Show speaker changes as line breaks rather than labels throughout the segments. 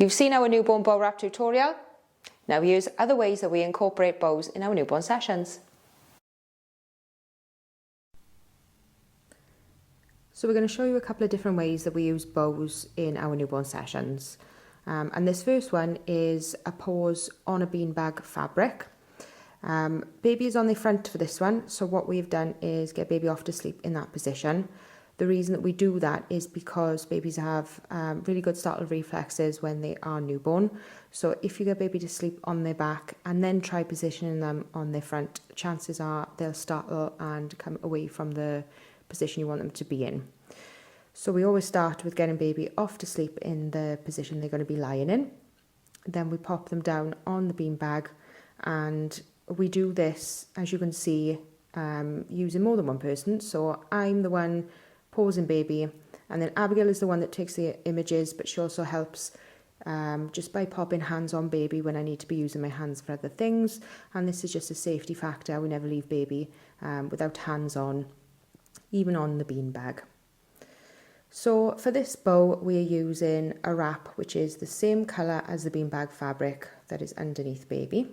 You've seen our newborn bow wrap tutorial. Now here's other ways that we incorporate bows in our newborn sessions. So we're going to show you a couple of different ways that we use bows in our newborn sessions. And this first one is a pose on a beanbag fabric. Baby is on the front for this one, so what we've done is get baby off to sleep in that position. The reason that we do that is because babies have really good startle reflexes when they are newborn. So if you get baby to sleep on their back and then try positioning them on their front, chances are they'll startle and come away from the position you want them to be in. So we always start with getting baby off to sleep in the position they're going to be lying in. Then we pop them down on the beanbag, and we do this, as you can see, using more than one person. So I'm the one posing baby, and then Abigail is the one that takes the images, but she also helps just by popping hands on baby when I need to be using my hands for other things. And this is just a safety factor. We never leave baby without hands on, even on the beanbag. So for this bow, we are using a wrap which is the same colour as the beanbag fabric that is underneath baby.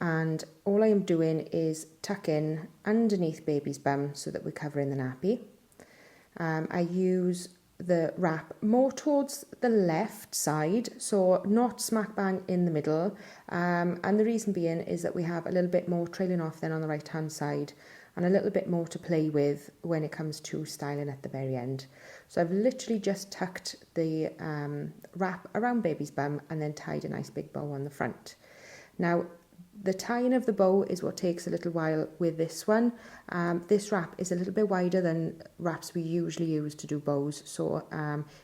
And all I am doing is tuck in underneath baby's bum so that we're covering the nappy. I use the wrap more towards the left side, so not smack bang in the middle. And the reason being is that we have a little bit more trailing off then on the right hand side, and a little bit more to play with when it comes to styling at the very end. So I've literally just tucked the wrap around baby's bum and then tied a nice big bow on the front. Now, the tying of the bow is what takes a little while with this one. This wrap is a little bit wider than wraps we usually use to do bows, so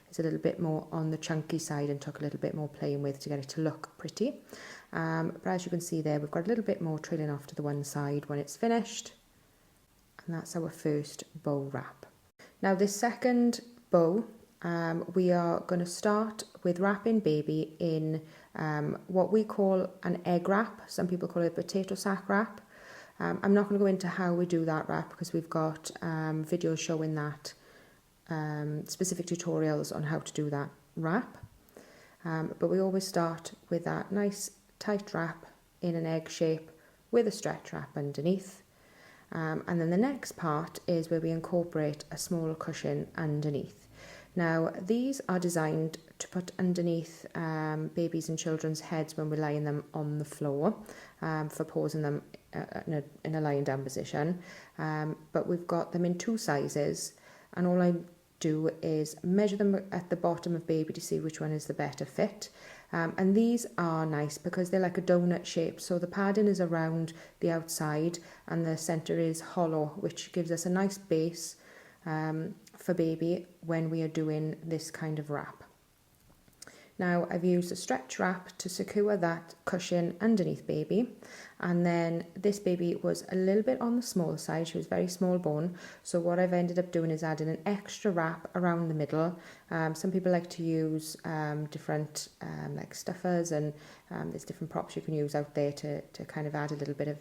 it's a little bit more on the chunky side and took a little bit more playing with to get it to look pretty. But as you can see there, we've got a little bit more trailing off to the one side when it's finished. And that's our first bow wrap. Now this second bow, we are going to start with wrapping baby in what we call an egg wrap. Some people call it a potato sack wrap. I'm not going to go into how we do that wrap because we've got videos showing that, specific tutorials on how to do that wrap. But we always start with that nice tight wrap in an egg shape with a stretch wrap underneath. And then the next part is where we incorporate a small cushion underneath. Now these are designed to put underneath babies and children's heads when we're laying them on the floor for posing them in a lying down position. But we've got them in two sizes, and all I do is measure them at the bottom of baby to see which one is the better fit. And these are nice because they're like a donut shape, so the padding is around the outside and the centre is hollow, which gives us a nice base for baby when we are doing this kind of wrap. Now I've used a stretch wrap to secure that cushion underneath baby, and then this baby was a little bit on the small side. She was very small bone, so what I've ended up doing is adding an extra wrap around the middle. Some people like to use different like stuffers, and there's different props you can use out there to kind of add a little bit of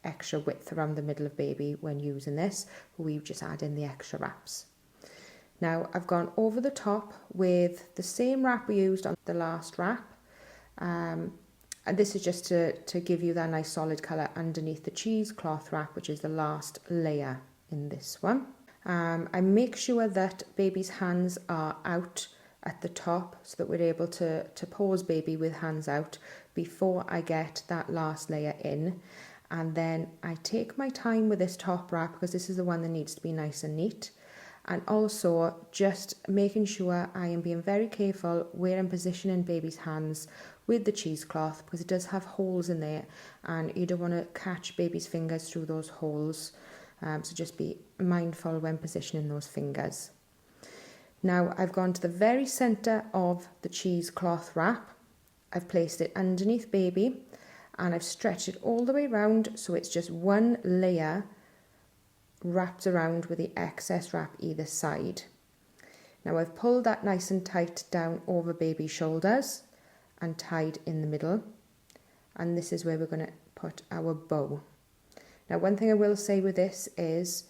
extra width around the middle of baby when using this. We just add in the extra wraps. Now I've gone over the top with the same wrap we used on the last wrap, and this is just to give you that nice solid colour underneath the cheesecloth wrap, which is the last layer in this one. I make sure that baby's hands are out at the top so that we're able to pose baby with hands out before I get that last layer in. And then I take my time with this top wrap because this is the one that needs to be nice and neat. And also just making sure I am being very careful where I'm positioning baby's hands with the cheesecloth, because it does have holes in there and you don't want to catch baby's fingers through those holes. So just be mindful when positioning those fingers. Now I've gone to the very centre of the cheesecloth wrap. I've placed it underneath baby and I've stretched it all the way around so it's just one layer wrapped around with the excess wrap either side. Now I've pulled that nice and tight down over baby's shoulders and tied in the middle, and this is where we're going to put our bow. Now one thing I will say with this is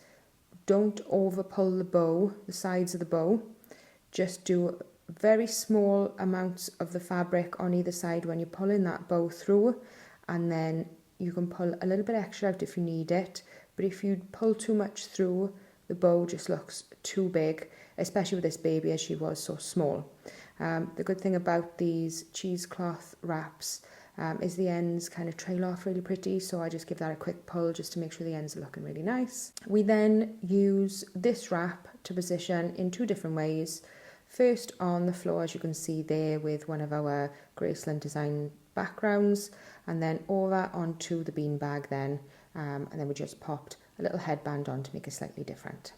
don't over pull the bow, the sides of the bow. Just do very small amounts of the fabric on either side when you're pulling that bow through, and then you can pull a little bit extra out if you need it, but if you pull too much through, the bow just looks too big, especially with this baby as she was so small. The good thing about these cheesecloth wraps is the ends kind of trail off really pretty, so I just give that a quick pull just to make sure the ends are looking really nice. We then use this wrap to position in two different ways. First on the floor, as you can see there, with one of our Graceland design backgrounds, and then over onto the beanbag then, and then we just popped a little headband on to make it slightly different.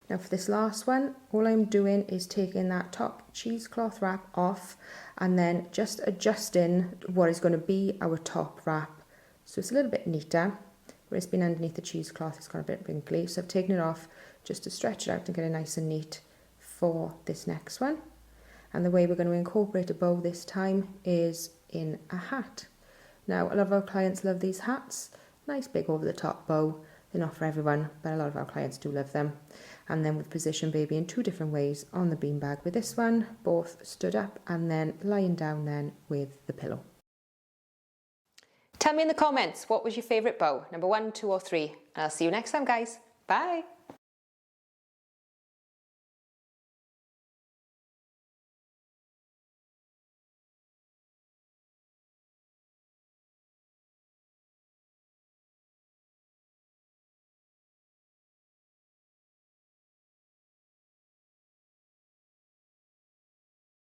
Now for this last one, all I'm doing is taking that top cheesecloth wrap off and then just adjusting what is going to be our top wrap. So it's a little bit neater. Where it's been underneath the cheesecloth, it's got a bit wrinkly. So I've taken it off just to stretch it out and get it nice and neat for this next one. And the way we're going to incorporate a bow this time is in a hat. Now, a lot of our clients love these hats. Nice big over the top bow. They're not for everyone, but a lot of our clients do love them. And then we've positioned baby in two different ways on the beanbag with this one, both stood up and then lying down then with the pillow. Tell me in the comments, what was your favourite bow? Number 1, 2 or 3? And I'll see you next time, guys. Bye.